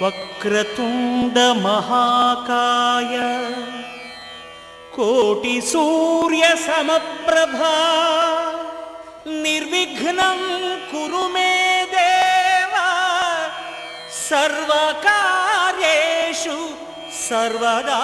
వక్రతుండ మహాకాయ కోటి సూర్య సమప్రభా నిర్విఘ్నం కురు మే దేవా సర్వకార్యేషు సర్వదా.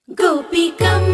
Go become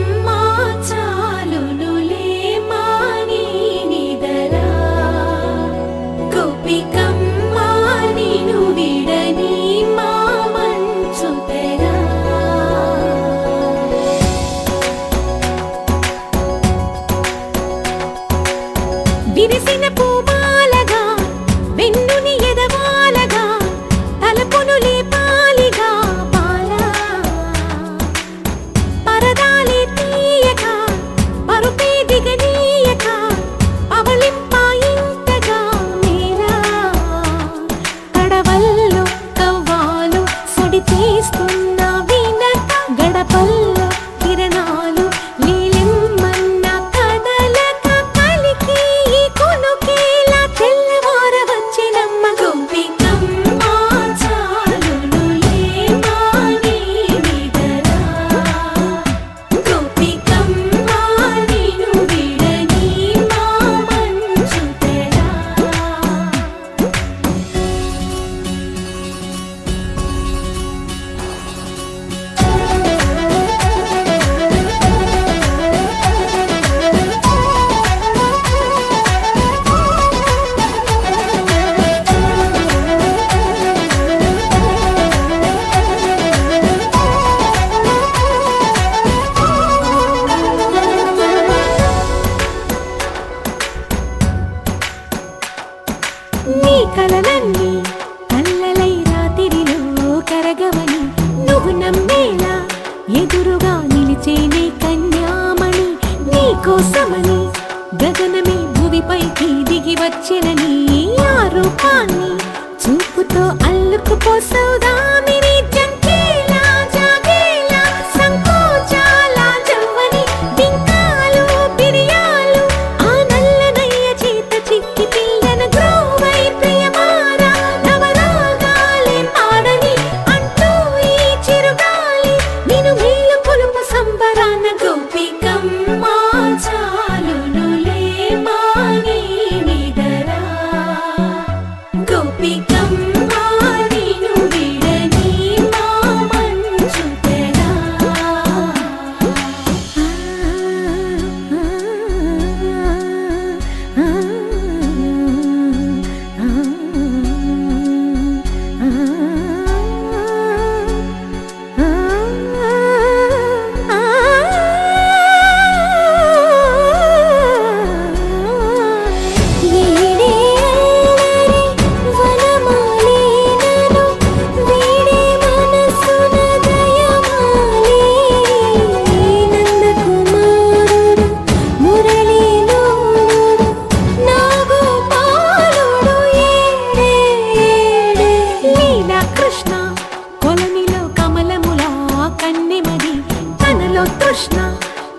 తృష్ణ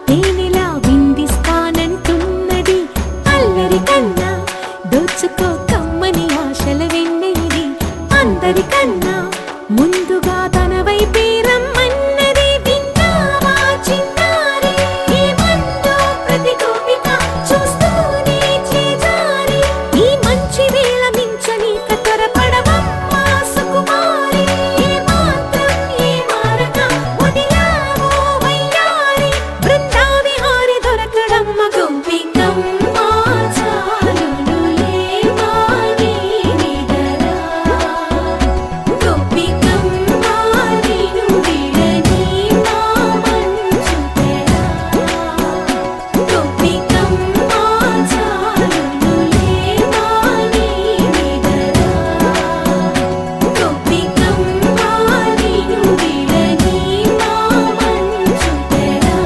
తేనెలా విందిస్తానంటున్నది అల్లరి కన్నా దోచుకో కమ్మని ఆశల వెన్నెలిది అందరికన్నా ముందుగా తన వైపే రమ్మన్నది విన్నావా చిన్నారి ఏమందో ప్రతి గోపిక చూస్తూనే చేజారి ఈ మంచి వేళ మించని త్వరపడవమ్మా సుకుమారి ఏ మాత్రం ఏ మారక వదిలావో వయ్యారి బృందావిహారి దొరకడమ్మ గోపికమ్మ చాలునులే మాని నిదరా గోపికమ్మ నిను విడని మా మంచు తెరా గోపికమ్మ చాలునులే మాని నిదరా గోపికమ్మ నిను విడని మా మంచు తెరా.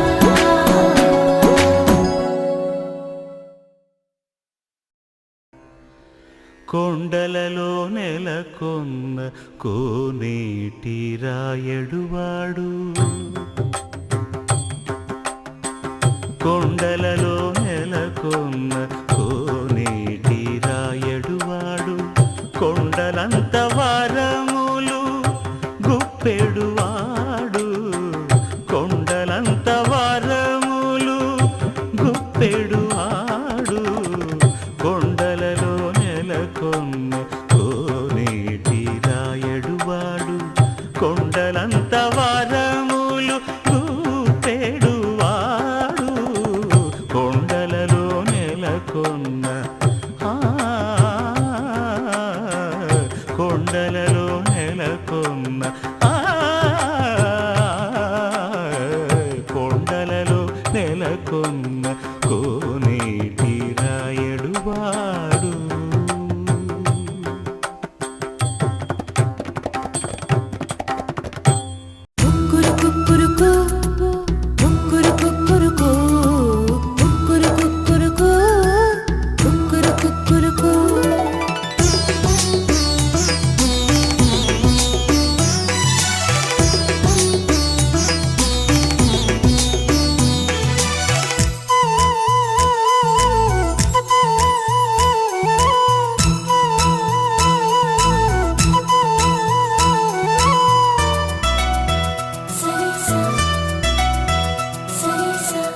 కొండలలో నెలకొన్న కోనేటి రాయడువాడు కొండలలో నెలకొన్న కోనేటి రాయడువాడు కొండలంత వారములు గుప్పెడువాడు కొండలంత వారములు గుప్పెడువాడు కొండలలో నెలకొన్న కోనేటి రాయడువాడు కొండలంత వారములు గుప్పెడువాడు కొండలలో నెలకొన్న కొండలలో నెలకొన్న కొండలలో నెలకొన్న కోనేటి రాయడువాడు కుక్కురు కుక్కురుకు కుక్కురు కుక్కురుకు కుక్కురు కుక్కురుకు కుక్కురు కుక్కురుకు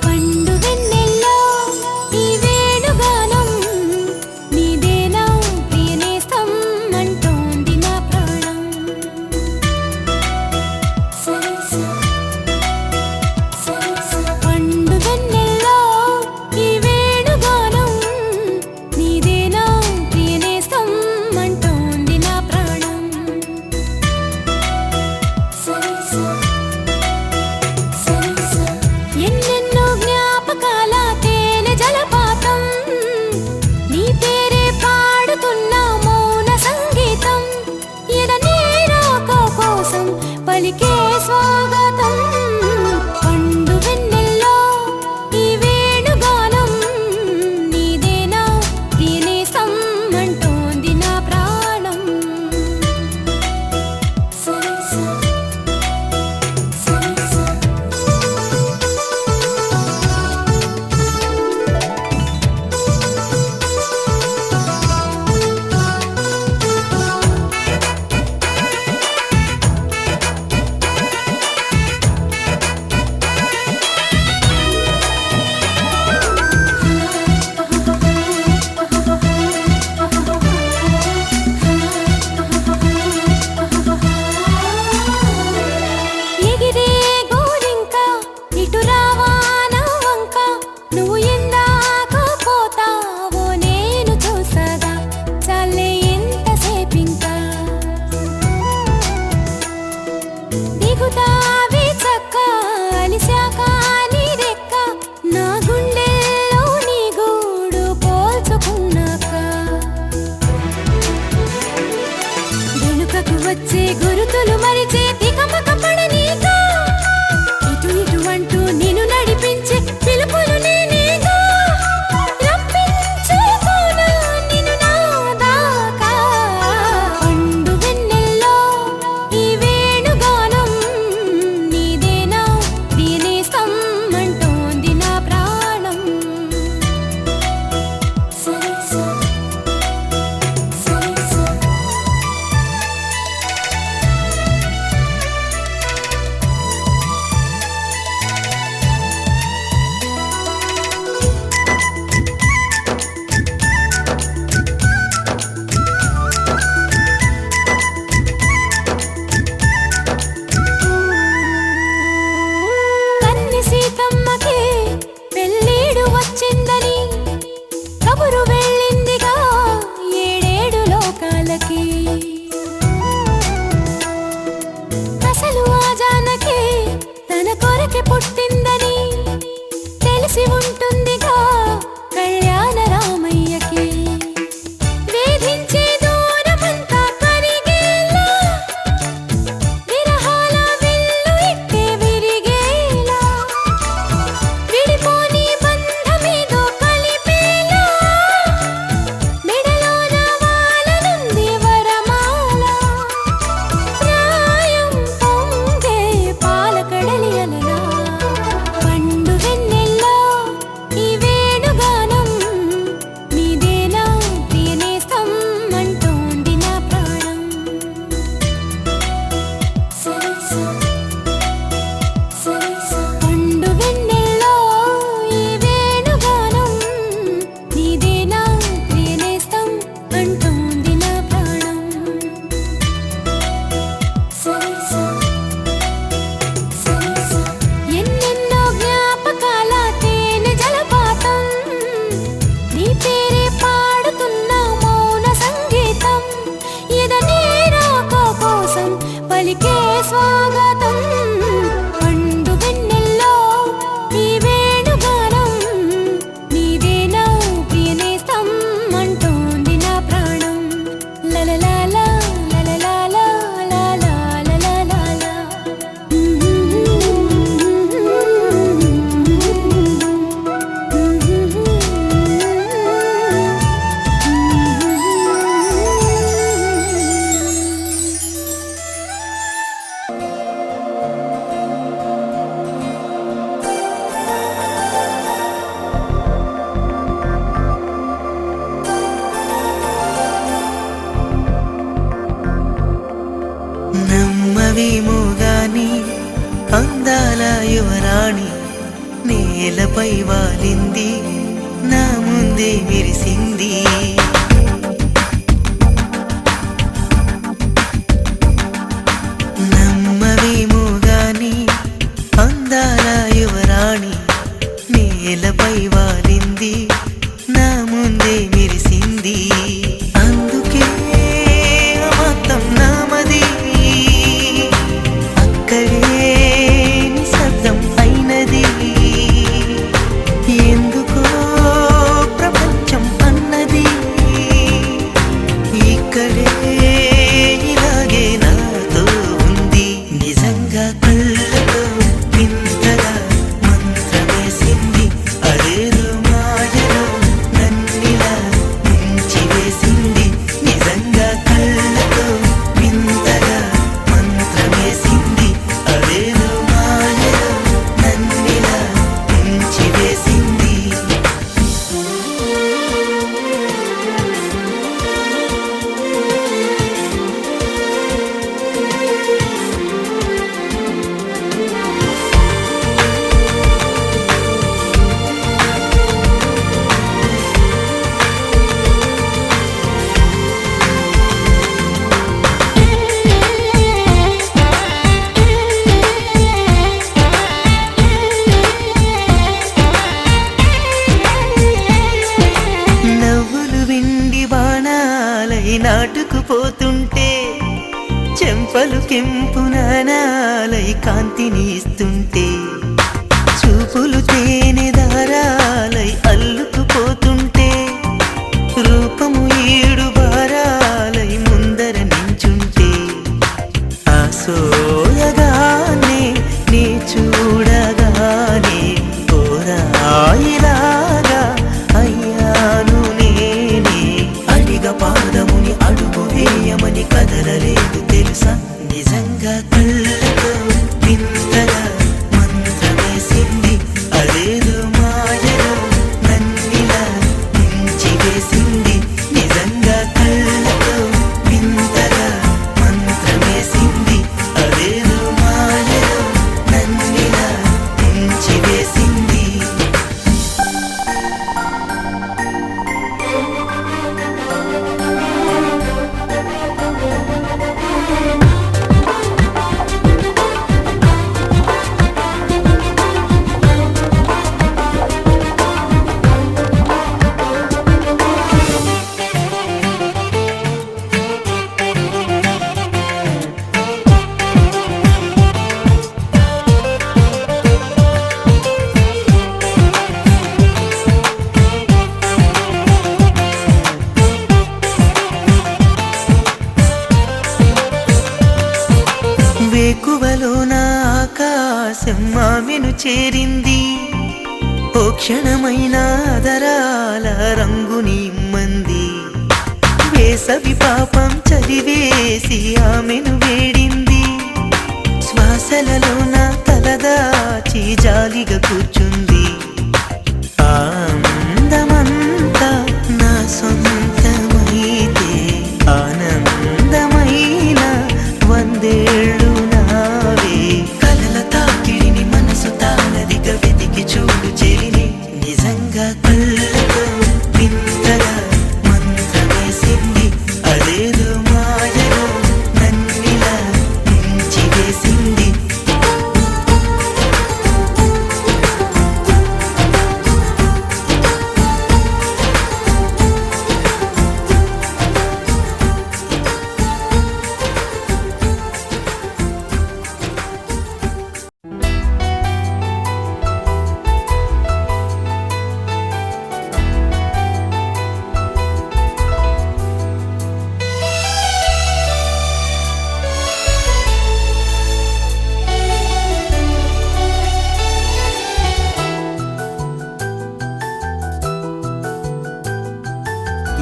పండు వెన్నెల్లో ఈ వేణుగానం నీదేనా ప్రియనేస్తం అంటోంది నా ప్రాణం పండు వెన్నెల్లో ఈ వేణుగానం నీదేనా ప్రియనేస్తం అంటోంది నా ప్రాణం ఎన్నెన్నో జ్ఞాపకాల తేనె జలపాతం నీ పేరే పాడుతున్న మౌన సంగీతం ఎడనే రాక కోసం పలికే స్వాగతం పండు వెన్నెల్లో ఈ వేణుగానం నీదేనా ప్రియనేస్తం అంటోంది నా ప్రాణం అందాల యువరాణి నేలపై వాలింది, నా ముందే మెరిసింది. నమ్మవేమో గాని అందాల యువరాణి నేలపై వాలింది, నా ముందే మెరిసింది. అందుకే మొత్తం నామది, అక్కడే నిశ్శబ్దం అయినది. ఎందుకో ప్రపంచం అన్నది ఇక్కడే ఇలాగే నాతో ఉంది. నిజంగా కళ్ళతో వింతగా మంత్రమేసింది, అదేదో మాయలో నన్నిలా ముంచివేసింది. నిజంగా కళ్ళతో వింతగా మంత్రమేసింది, అదేదో మాయలో నన్నిలా ముంచివేసింది. నవ్వులు విండి బాణాలై నాటుకుపోతుంటే, చెంపలు కెంపు నాణాలై కాంతిని ఇస్తుంటే, చూపులు తేనె దారాలై అల్లుకుపోతుంటే, రూపము ఏడు బారాలై ముందర నించుంటే, ఆ సోయగానే నీ చూడగానే ఓరాయిలాగా అయ్యాను నేనే. అడిగ పాదముని అడుగు వేయమని కదలలేదు తెలుసా. నిజంగా కళ్ళతో వింతగా మంత్రమేసింది, అదేదో మాయలో నన్నిలా ముంచివేసింది. నిజంగా కళ్ళతో వింతగా మంత్రమేసింది, అదేదో మాయలో నన్నిలా ముంచివేసింది. వేకువలో నా ఆకాశం ఆమెను చేరింది, ఓ క్షణమైన ఆదరాల రంగుని ఇమ్మంది. వేసవి పాపం చలివేసి ఆమెను వేడింది, శ్వాసలలో నా తలదాచి జాలిగా కూర్చుంది. ఆ అందమంతా నా సొంతమైతే ఆనందమైన వందేళ్ళు నావే. కలల తాకిడిని మనసు తానదిగా వెతికి చూడు చెలిని. నిజంగా కళ్ళతో వింతగా మంత్రమేసింది, అదేదో మాయలో నన్నిలా ముంచివేసింది.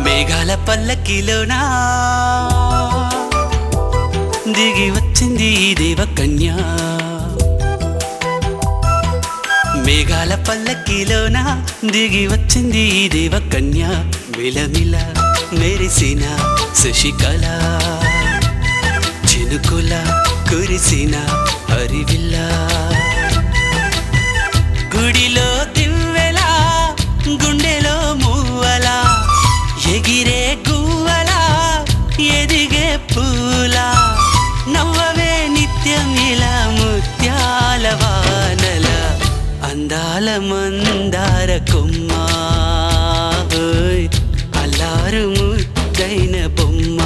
మేఘాల పల్లకిలోనా దిగి వచ్చింది ఈ దేవకన్య. మేఘాల పల్లకిలోన దిగి వచ్చింది ఈ దేవకన్య. మిలమిల మెరిసిన శశికళ, చినుకుల కురిసిన హరివిల్లా. అందాల మందార కొమ్మ ఓయ్, అల్లారు ముద్దైన బొమ్మ.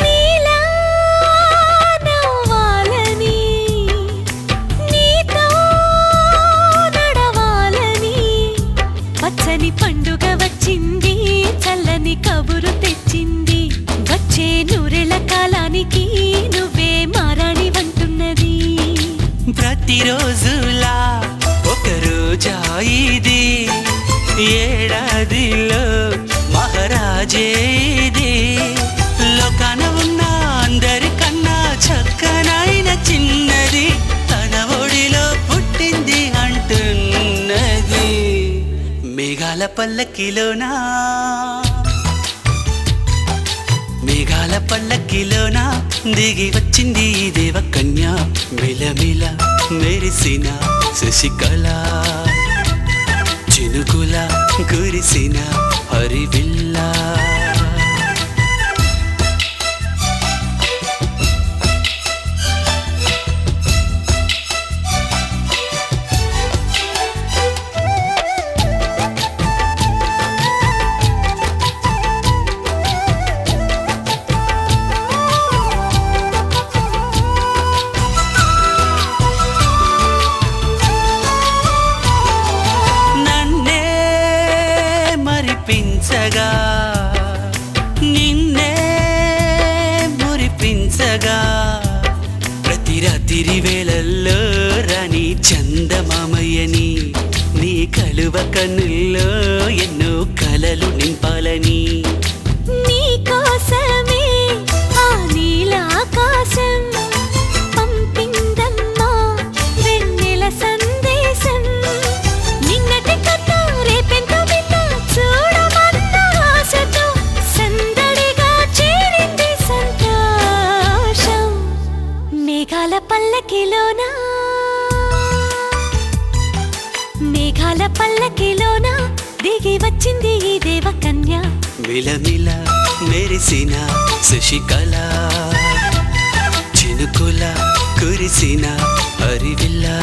నీలా నవ్వాలని, నీతో నడవాలని, పచ్చని పండుగ వచ్చింది, చల్లని కబురు తెచ్చింది, వచ్చే నూరెల కాలానికి నువ్వే మారాణి వంటున్నది. ప్రతిరోజులా ఒక రోజా ఇది, ఏడాదిలో మహారాజే ఇది. లోకాన ఉన్న అందరికన్నా చక్కనైన చిన్నది, తన ఒడిలో పుట్టింది అంటున్నది. మేఘాల పల్లకిలోనా, మేఘాల పల్లకిలోనా దిగి వచ్చింది ఈ దేవకన్య. మిలమిల మెరిసిన శశికళ, చినుకుల కురిసిన హరివిల్లా. నన్నే మరిపించగా, నిన్నే మురిపించగా, ప్రతి రాత్రి వేళల్లో రాణి చందమామయ్యని, నీ కలువ కన్నుల్లో ఎన్నో కలలు నింపాలని. నీ కోసమే ఆ నీలాకాశం పంపిందమ్మా వెన్నెల సందేశం. నిన్నటి కథ రేపెంత వింత చూడమన్న ఆశతో సందడిగా చేరింది సంతోషం. మేఘాల పల్లకిలోనా, మేఘాల పల్లకిలోనా దిగి వచ్చింది ఈ దేవకన్య. మిలమిల మెరిసిన శశికళ, చినుకుల కురిసిన హరివిల్లా.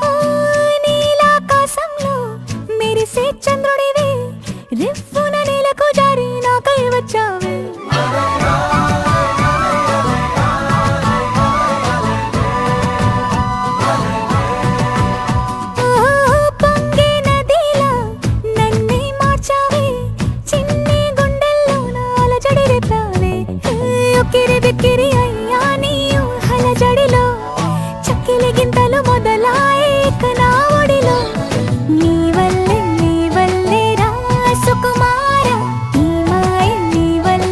ఓ నీలాకాశంలో మెరిసే చంద్రుడివి, రివ్వున నేలకు జారి నాకై వచ్చావే. పొంగే నదిలా నన్నే మార్చావే, చిన్ని గుండెల్లోన అలజడి రేపావే. ఉక్కిరి బిక్కిరి అయ్యా నీ ఊహల జడిలో, చక్కిలి గింతలు మొదలాయే ఇక నా ఒడిలో. నీ వల్లే రా సుకుమార, నీ మాయ నీ వల్ల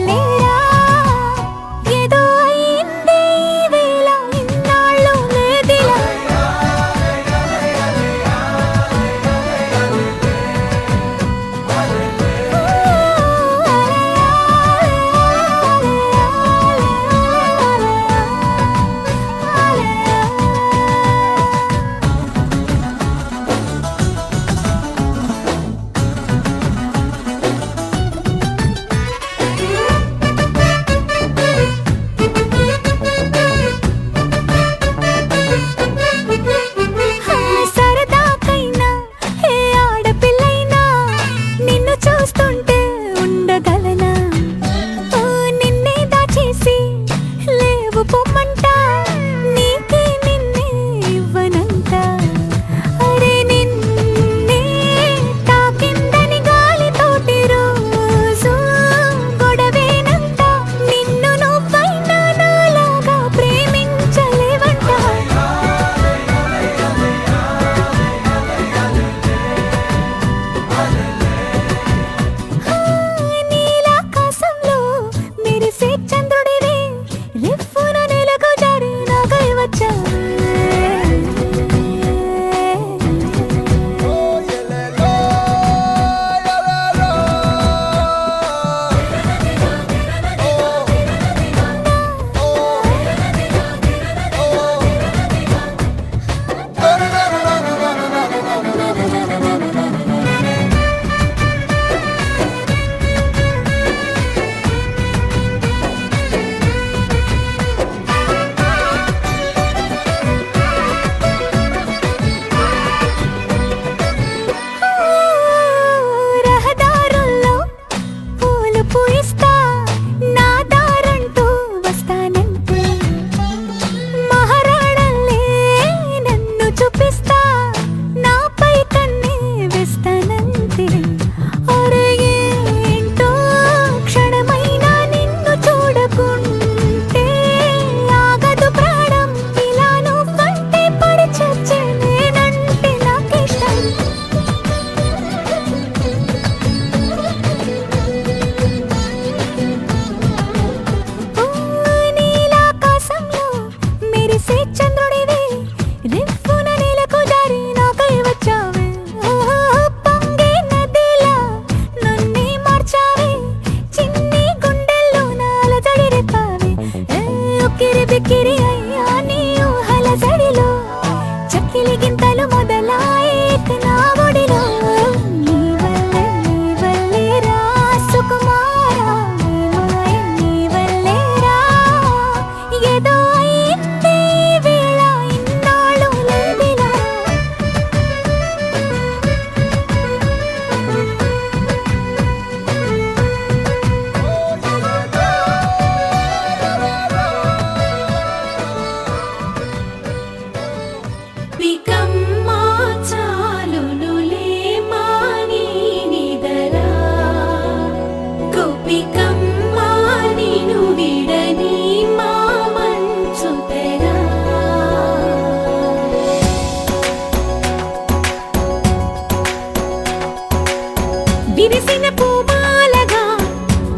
విరిసిన పూమాలగా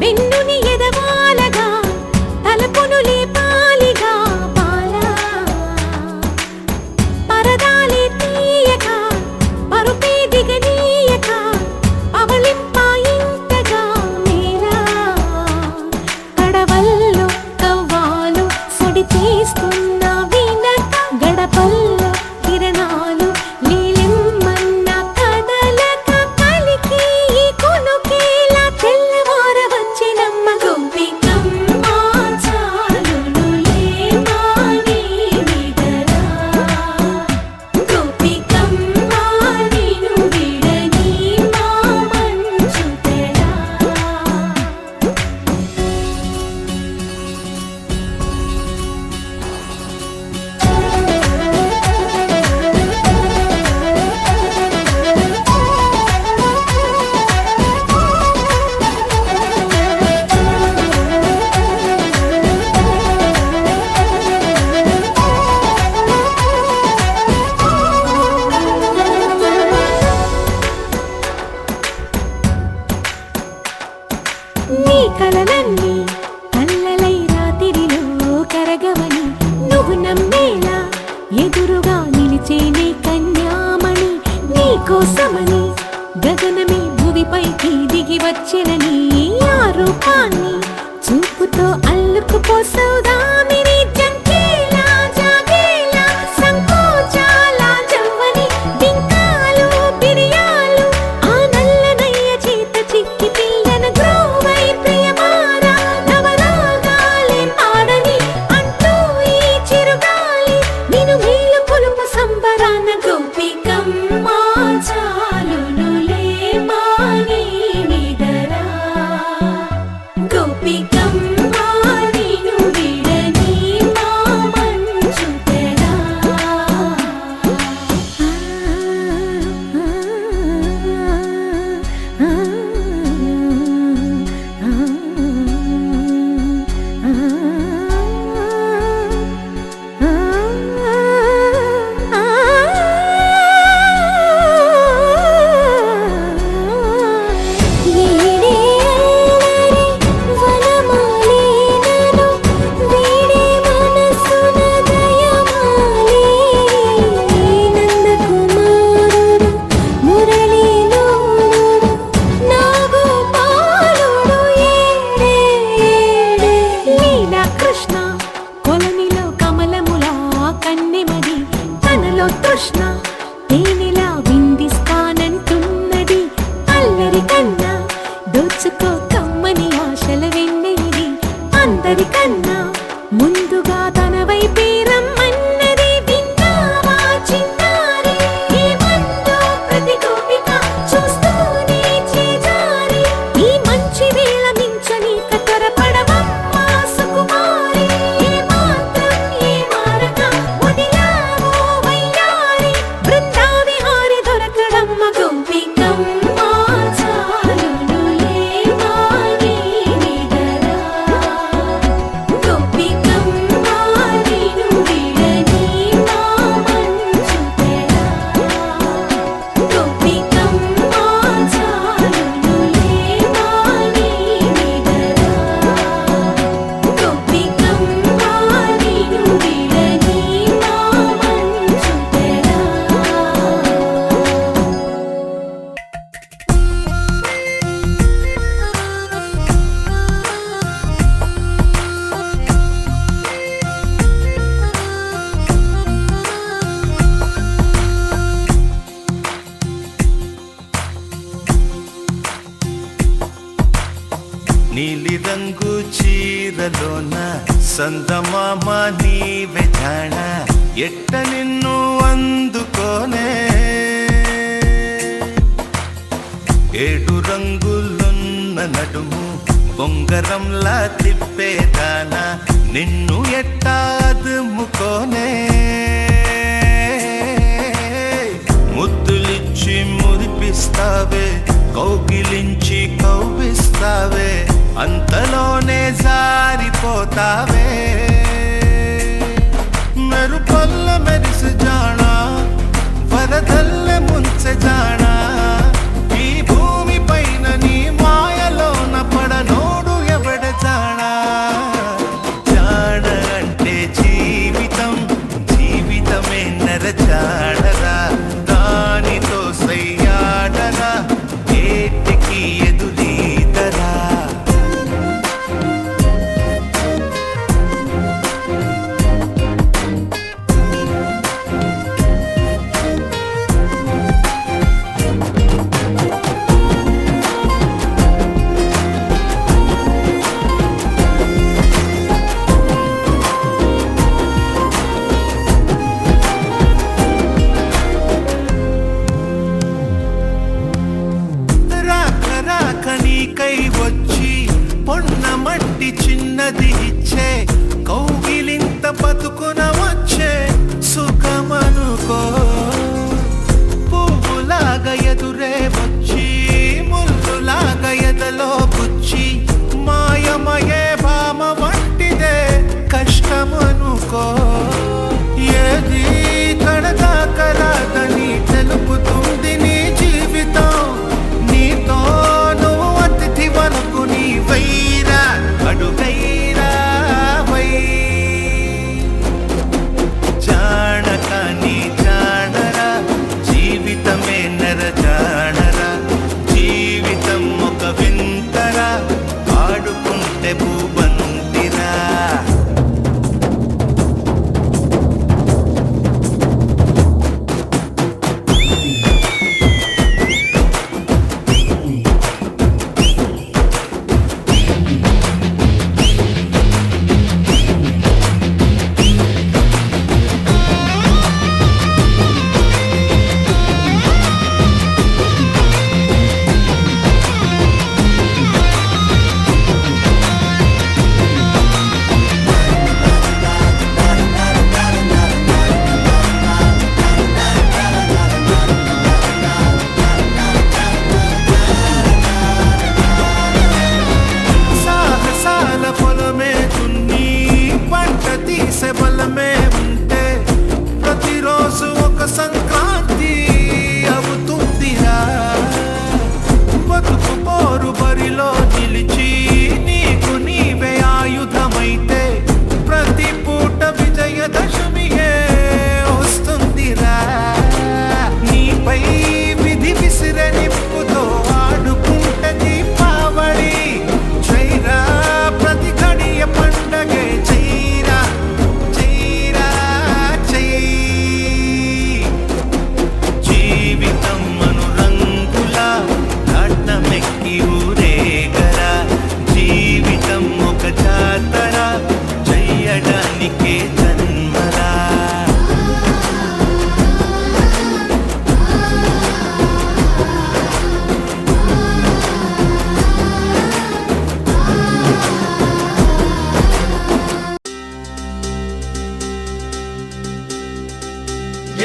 వెన్నుని ఎదవాలగా తలపును లేపాలిగా బాలా పరదాలే తీయక పరుపే దిగనీయక పవళింపాయింతగా మేలా కడవల్లో కవ్వాలు సడి చేస్తున్న వినక గడపల్లో కిరణాలు నీలిమ్మన్న కదలక కలికి ఈ కొనుకేలా తెల్లవార వచ్చినమ్మ గోపికమ్మ చాలునులే మాని విడరా గోపికమ్మ నిను విడని మా మంచు తెరా నీ కలలన్నీ కల్లలై రాత్రిలో కరగవని నువ్వు నమ్మేలా ఎదురుగా నిలిచేనే కన్యామణి నీ కోసమని గగనమే భువిపైకి దిగి వచ్చెనని ఆ రూపాన్ని చూపుతో అల్లుకుపోసౌదామిని జంకేలా జాగేలా సంకోచాల జవ్వని బింకాలు బిరియాలు ఆ నల్లనయ్య చేత చిక్కి పిల్లన గ్రోవై ప్రియమారా నవరాగాలే పాడని అంటూ ఈ చిరుగాలి నిన్ను మేలు కొలుపు సంబరాన గోపికమ్మ చాలునులే మాని నిదరా గోపికమ్మ నిన్ను విడని మా మంచు తెరా కృష్ణ కొలనిలో కమలములా కన్నెమది తనలో తృష్ణ తేనెలా విందిస్తానంటున్నది అల్లరి కన్నా దోచుకో కమ్మని ఆశల వెన్నెలిది అందరికన్నా ముందుగా తన వైపే రమ్మన్నది విన్నావా చిన్నారి ఏమందో ప్రతి గోపిక చూస్తూనే చేజారి ఈ మంచి వేళ మించని త్వరపడవమ్మ సుకుమారి ఏ మాత్రం ఏ మారక వదిలావో వయ్యారి బృందావిహారి దొరకడమ్మ గోపికమ్మ చాలునులే మాని నిదరా గోపికమ్మ నిను విడని మా మంచు తెరా గోపికమ్మ చాలునులే మాని నిదరా గోపికమ్మ నిను విడని మా మంచు తెరా నీలి రంగు చీరలోన సందమామ నీవే జాణ ఎట్ట నిన్ను అందుకోనే ఏడు రంగులున్న నడుము బొంగరంలా తిప్పేదానా నిన్ను ఎట్టాదుముకోనే ముద్దులిచ్చి మురిపిస్తావే కౌగిలించి కౌగిస్తావే అంతలోనే జారిపోతావే మెరుపల్ల మెరిసి జానా వరదల్ల ముంచె జానా ఈ భూమి పైన నీకై వచ్చి పొన్న మట్టి చిన్నది ఇచ్చే కౌగిలింత బతుకున వచ్చే సుఖమనుకో పువ్వులాగా ఎదురే వచ్చి ముల్లులాగా ఎదలో గుచ్చి మాయమయే భామ వంటిదే కష్టమనుకో ఏది కడదాకరాదని తెలుపుతుంది నీ జీవితం నీతో నువ్వు అతిథి వరకు నీ వైరా అడుగైరా వై జానక నీ జానరా జీవితమే నర జానరా జీవితం ఒక వింతరా ఆడుకుంటే భూబంతిరా సాహసాల పొలమే దున్ని పంట తీసే బలమే ఉంటే ప్రతిరోజు ఒక సంక్రాంతి అవుతుందిరా బతుకు పోరు బరిలో నిలిచి నీకు నీవే ఆయుధమైతే ప్రతి పూట విజయదశమియే వస్తుందిరా నీపై విధి విసిరే నిప్పుతో ఆడుకుంటే దీపావళి చైరా ప్రతి గడియ పండగే చైరా చైరా చై జీవితం మను రంగుల నాట్యమెక్కి ఊరేగరా జీవితం ఒక జాతర చెయ్యడానికే జన్మరా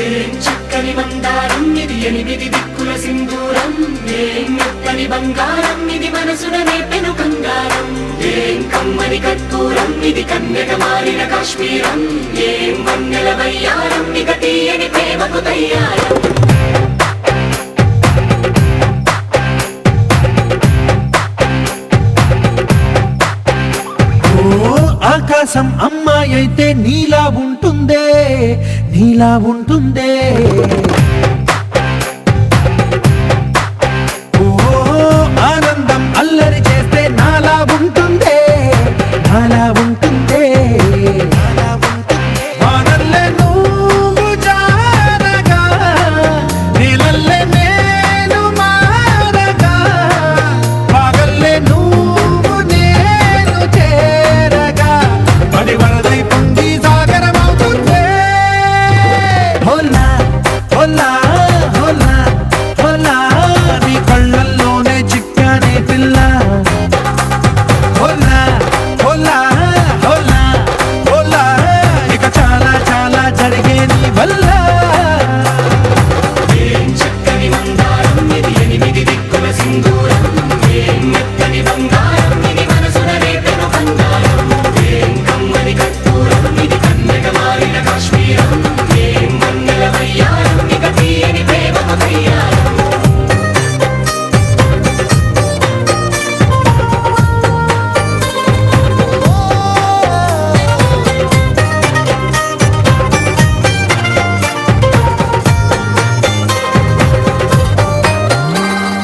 ఏం చక్కని మందారం ఇది ఎనిమిది దిక్కుల సింధూరం ఏం మెత్తని బంగారం ఇది మనసున నేపెను కంగారం ఏం కమ్మని కర్పూరం ఇది కన్యక మారిన కాశ్మీరం ఏం వన్నెల వయ్యారం ఇక తీయని ప్రేమకు తయ్యారం ఓ ఆకాశం అమ్మాయి అయితే నీలా ఉంటుందే నీలా ఉంటుందే ఓ ఆనందం అల్లరి చేస్తే నాలా ఉంటుందే నాలా ఉంటుందే వానల్లే నువ్వు జారగా నీలల్లే నేను మారగా పగల్లే నువ్వు నేను చేరగా పడి వరదై పొంగి సాగరమవుతుందే హోలా హోలా హోలా హోలా నీ కళ్ళల్లోనే చిక్కానే పిల్ల హోలా హోలా హోలా హోలా ఇక చాలా చాలా జరిగే నీ వల్ల ఏం చక్కని మందారం ఇది ఎనిమిది దిక్కుల సింధూరం ఏం మెత్తని బంగారం ఇది మనసున నేపెను కంగారం ఏం కమ్మని కర్పూరం ఇది కన్యక మారిన కాశ్మీరం ఏం వన్నెల వయ్యారం ఇక తీయని ప్రేమకు తయ్యారం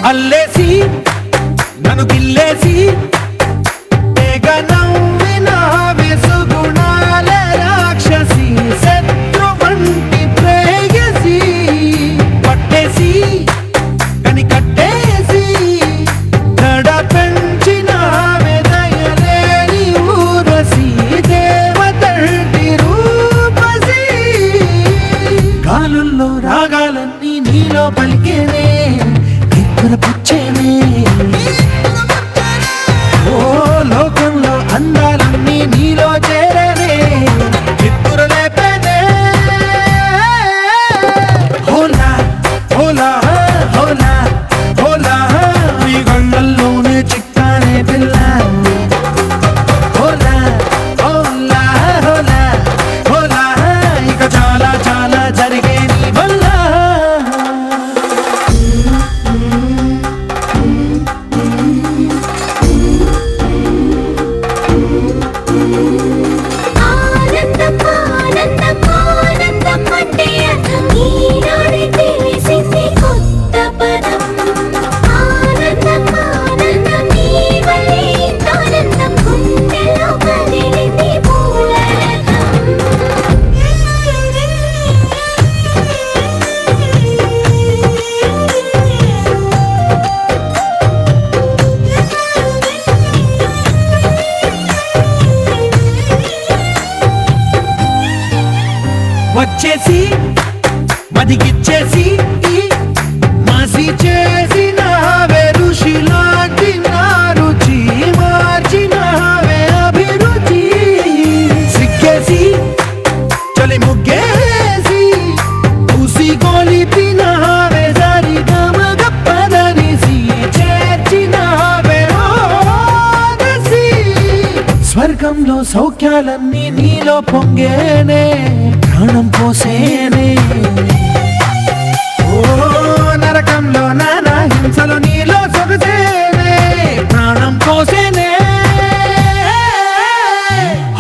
అల్లేసి నన్ను గిల్లేసి తెగ నవ్విన వెసుగుణాల రాక్షసి శత్రు వంటి ప్రేయసి పట్టేసి కని కట్టేసి గడ పెంచిన దయలేని ఊరసి దేవతంటి రూపసి గాలుల్లో రాగాలన్నీ నీలో పలికేనే పుచ్చేనే చేసి మదిగిచ్చేసి మసి చేసినావే ఋషిలాంటి నా రుచి మార్చినావే అభిరుచి సిగ్గేసి చలి ముగ్గేసి పూసి గొలిపినావే సరి గమ గప్పదనిసి చేర్చినావే ఓదసి స్వర్గంలో సౌఖ్యాలన్నీ నీలో పొంగేనే ప్రాణం పోసేనే ఓ నరకంలో నానా హింసలో నీలో సొగసేనే ప్రాణం పోసేనే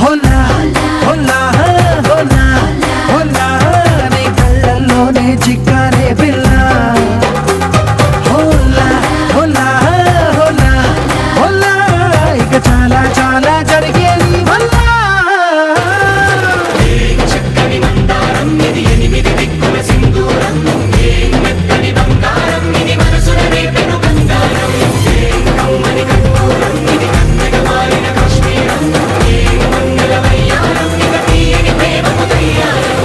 హోలా హోలా హోలా హోలా నీ కళ్ళల్లోనే చిక్కానే పిల్ల హోలా హోలా హోలా హోలా ఇక చాలా చాలా జరిగే నీ వల్ల చక్కని మందారం ఇది ఎనిమిది దిక్కుల సింధూరం ఏం మెత్తని బంగారం ఇది మనసున రేపెను బంగారం ఏం కమ్మని కర్పూరం ఇది కన్నెగ మారిన కాశ్మీరం ఏం మంగళ వయ్యారం ఇక తీయని ప్రేమకు తయ్యారం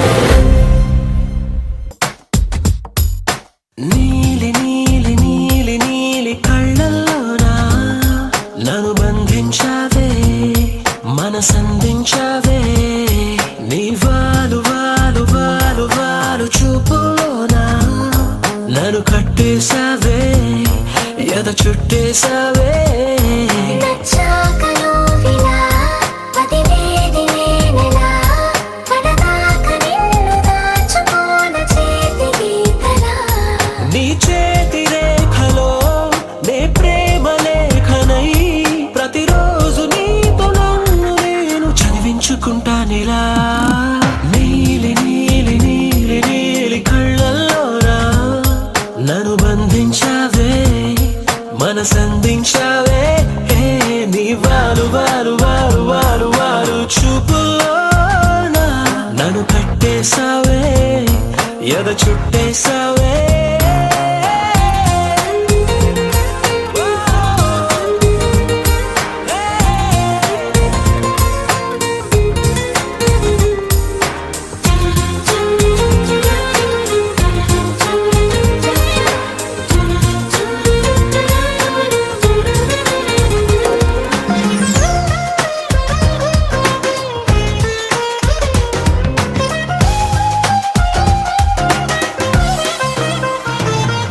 నీలి నీలి నీలి నీలి కళ్ళల్లోనా నన్ను బంధించావే మనసందించావే నీ వాలు వాలు వాలు వాలు చూపులోనా నన్ను కట్టేశావే ఎద చుట్టేశావే నచ్చాకలో విలా వదిలేది నేనెలా కడదాక నిన్ను దాచుకోన చేతి గీతలా నీ చేతి రేఖలో నే ప్రేమ లేఖనై ప్రతిరోజు నీతో నన్ను నేను చదివించుకుంటానిలా నీలి నీలి నీలి నీలి కళ్ళల్లోనా నన్ను బంధించావే మనసందించావే హే నీ వాలు వాలు వాలు వాలు వాలు చూపులోనా నన్ను కట్టేశావే ఎద చుట్టేశావే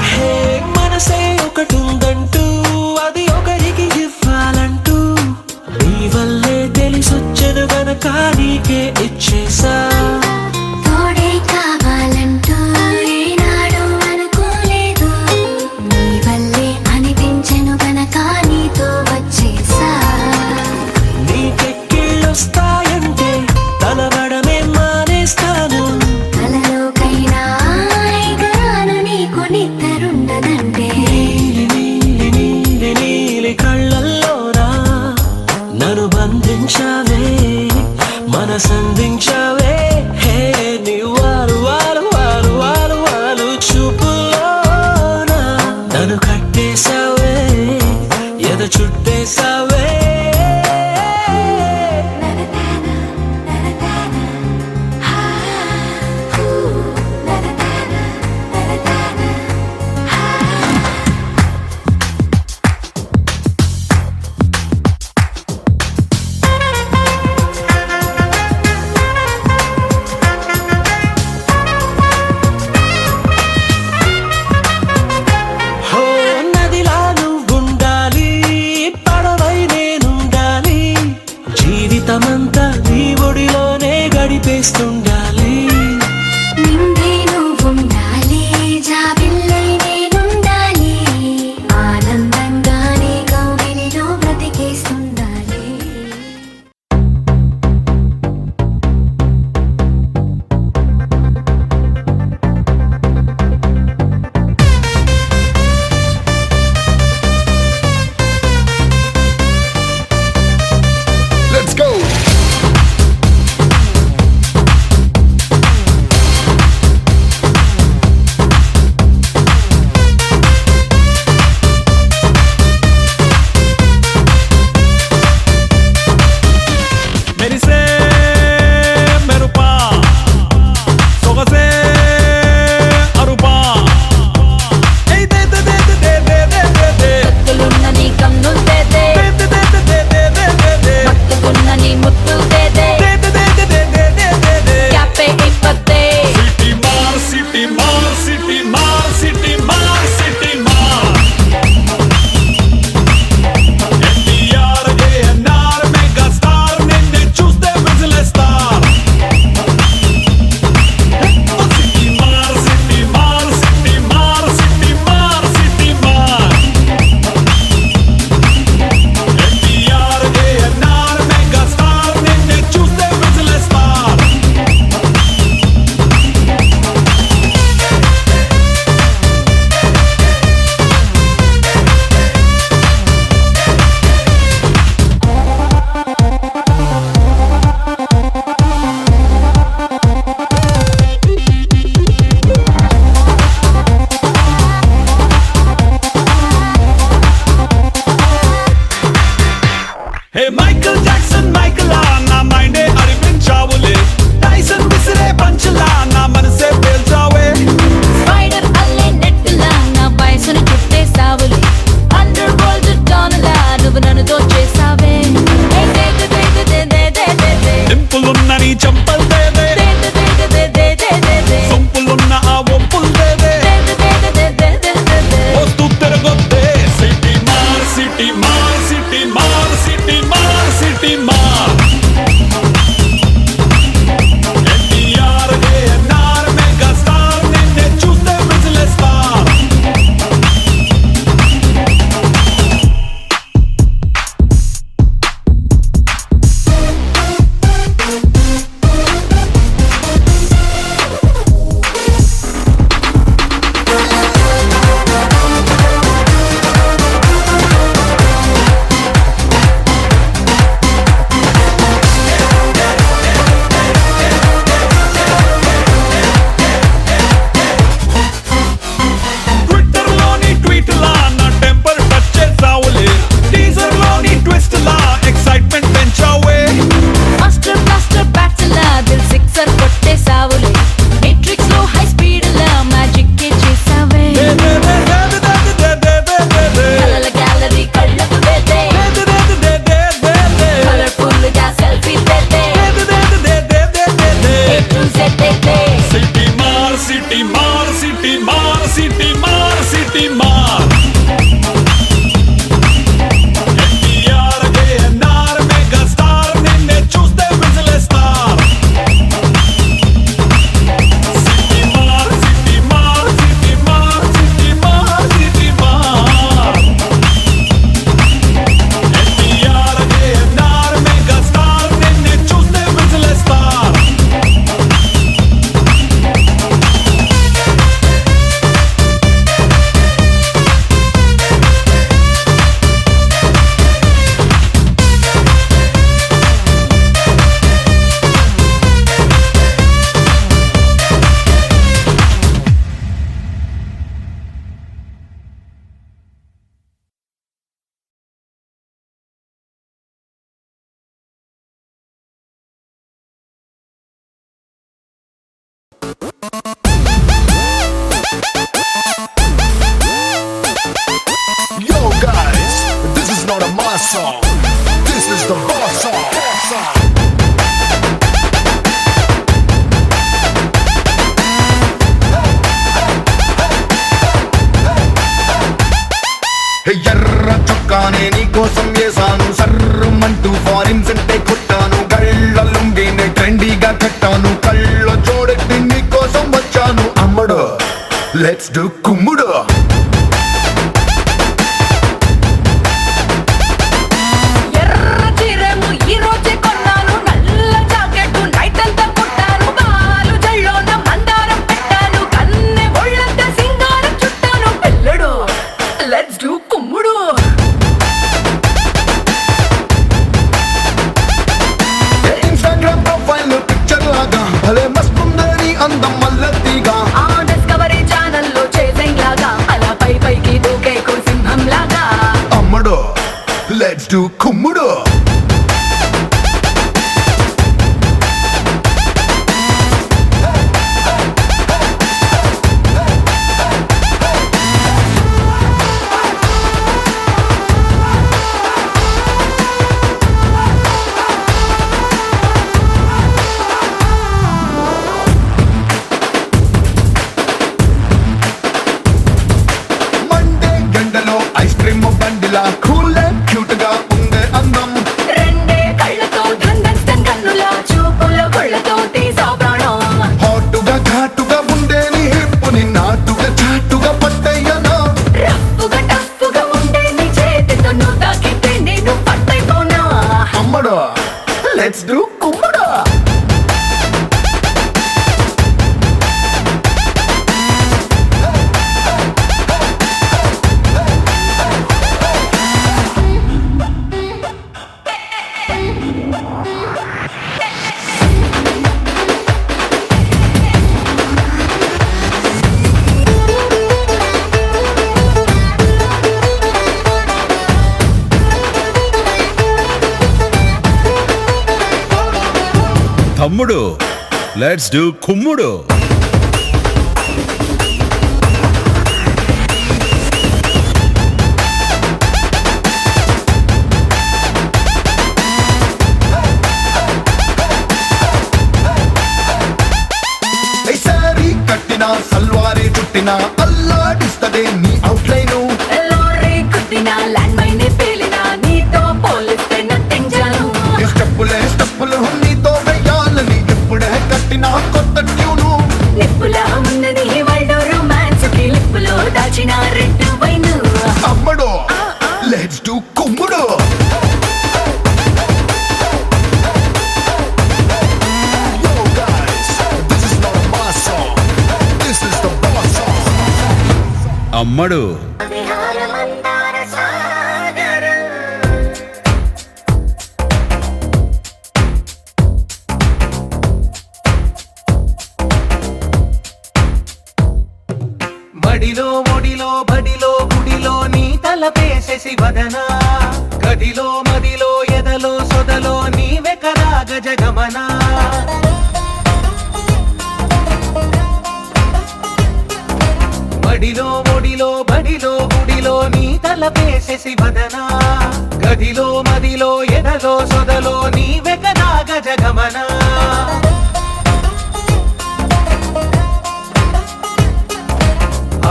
హే మనసే ఒకటుందంటూ అది ఒకరికి ఇవ్వాలంటూ నీ వల్లే తెలిసొచ్చను గనక నీకే ఇచ్చేసా తోడే కావాలంటూ ఏనాడు అనుకోలేదు నీ వల్లే అనిపించెను గనక నీతో వచ్చేసా నీకెక్కిళ్ళొస్తాయంటే తలబడమే మానేస్తాను కలలోకైనా ఎగరాను నీకు నిద్రుండదంటే నీలి నీలి నీలి నీలి కళ్ళల్లోనా నన్ను బంధించావే మనసందించావే హే నీ వాలు వాలు వాలు వాలు వాలు చూపులోనా నన్ను కట్టేశావే ఎద చుట్టేశావే హో నదిలా నువ్వుండాలి పడవై హే మైకల్ జాక్సన్ మైకలా నా మైండే అరిపించావులే టైసన్ విసిరే పంచలా నా మనసే పేల్చావే స్పైడర్ అల్లే నెట్టులా నా వయసును చుట్టేసావులే అండర్ వరల్డ్ డాన్లా నువ్వు నన్ను దోచేసావే డింపులున్న నీ చంపల్ దేదే సొంపులున్న ఆ ఒంపుల్ దేదే వస్తూ తిరగొద్దే సిటీ మార్ సిటీ మార్ సిటీ మార్ సిటీ మార్ సిటీ మార్ ఎన్టీఆర్ ఏఎన్ఆర్ మెగా స్టార్ నిన్నే చూస్తే విజిలేస్తా ట్విట్టర్ లోని ట్వీట్ లా నా టెంపర్ టచ్ చేసావులే టీజర్ లోని ట్విస్ట్ లా ఎక్సైట్మెంట్ పెంచావే మాస్టర్ బ్లాస్టర్ బ్యాట్స్లా దిల్ సిక్సర్ కొట్టేసావులే మెట్రిక్స్ లో హై స్పీడ్ లా మ్యాజిక్ చేసావే కలల గ్యాలరీ కళ్ళకు వేదే కలర్ఫుల్ గా సెల్ఫీ తెదే ఏ టు జెడ్ తెదే సిటీ మార్ సిటీ మార్ సిటీ మార్ సిటీ మార్ సిటీ మార్ ఎన్టీఆర్ ఏఎన్ఆర్ మెగా స్టార్ నిన్నే చూస్తే విజిలేస్తా సిటీ మార్ సిటీ మార్ సిటీ మార్ సిటీ మార్ సిటీ మార్ ఎన్టీఆర్ ఏఎన్ఆర్ మెగా స్టార్ నిన్నే చూస్తే విజిలేస్తా Yo guys, this is not a mass song. This is the boss song. Hey ఎర్ర చొక్కానే నీ కోసం వేసాను సర్రమంటూ ఫారిన్ సెంటే కొట్టాను గళ్ళ లుంగిని ట్రెండీగా కట్టాను కళ్ళ చూడెట్టి నీ కోసం వచ్చాను అమ్మడు లెట్స్ డు కుమ్ముడు ఎర్ర చీరేమో ఈ రోజే కొన్నాను నల్ల జాకెట్ నైట్ అంతా కుట్టాను కాలు జల్లోన మందారం పెట్టాను కన్నె ఒళ్ళంతా సింగారం చుట్టాను పిల్లడు లెట్స్ డు కుమ్ముడు ఇన్స్టాగ్రామ్ ప్రొఫైల్ పిక్చర్ లాగా భలే మస్తుందని అందం మల్లతిగా ఆ డిస్కవరీ ఛానల్లో చేసింగ్ లాగా అలా పై పైకి దూకే సింహం లాగా అమ్మడు లెట్స్ డు కుమ్ముడు మండే గంటలో ఐస్ క్రీమ్ బండిలా కూల్ క్యూట్ గా ఉండే అందం రెండే కళ్ళతో ధన్ కన్నులా చూపుల కొళ్ళతో తీసా ప్రాణం హాటుగా ఘాటుగా ఉండే నీ హిప్పుని నాటుగా చాటుగా పట్టయ్యనా రఫ్ఫుగా టఫ్ఫుగా ఉండే నీ చేతితో నువ్వు తాకితే నేను పట్టైపోనా అమ్మడు లెట్స్ డు కుమ్ముడు తమ్ముడు లెట్స్ డూ కుమ్ముడు. సారీ కట్టిన సల్వారే చుట్టిన అల్లాడిస్తదే నీ అవుట్లైను. లోరీ కుట్టిన ల్యాండ్ మైన్ పేలిన నీతో పోలిస్తే నథింగ్ జాను. స్టెప్పులు నీతో వెయ్యాలని ఎప్పుడే కట్టిన కొత్త ట్యూను. నిప్పులా ఉన్నది వరల్డ్ రొమాన్స్ కి లిప్పులో దాచిన రెడ్ వైన్. అమ్మడు లెట్స్ డూ కుమ్ముడు. Yo guys, this is not a mass song. This is the boss song. అమ్మడు విహారమందార సాగరం మడిలో ఒడిలో బడిలో గుడిలో నీ తలపేసేసి వదనా. గదిలో మదిలో ఎదలో సొదలో నీవే కదా గజగమనా. మడిలో ఒడిలో బడిలో గుడిలో నీ తలపేసేసి వదనా. గదిలో మదిలో ఎదలో సొదలో నీవే కదా గజగమనా.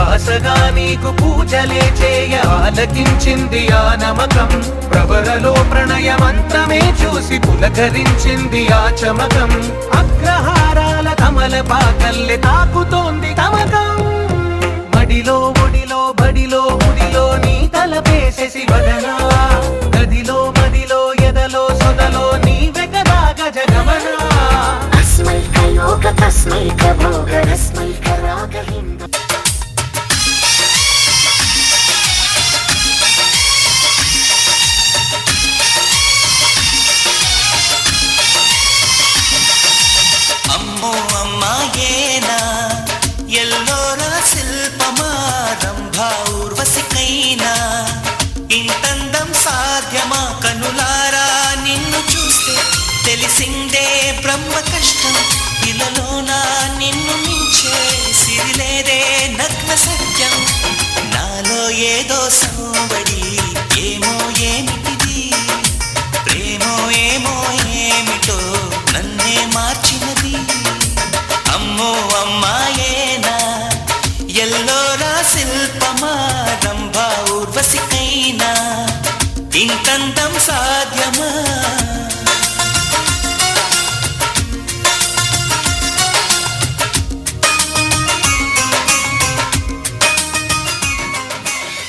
ఆశగా నీకు పూజలే చేయ ఆలకించింది ఆ నమకం. ప్రవరలో ప్రణయమంతమే చూసి పులకరించింది ఆ చమకం. అగ్రహారాల కమల పాకల్లె తాకుతోంది తమకం. మడిలో ఒడిలో బడిలో గుడిలో నీ తలపేసేసి వదనా. గదిలో మదిలో ఎదలో సొదలో నీవే కదా గజగమనా. अस्मै का योग तस्मै का भोग रस्मै का राग हिंद అమ్మో అమ్మాయేనా ఎల్లోర శిల్పమా రంభా ఊర్వశికైనా ఇంతందం సాధ్యమా కనులారా నిన్ను చూస్తే తెలిసిందే బ్రహ్మ కష్టం ఇలలోనా నిన్ను మించే సిరిలేదే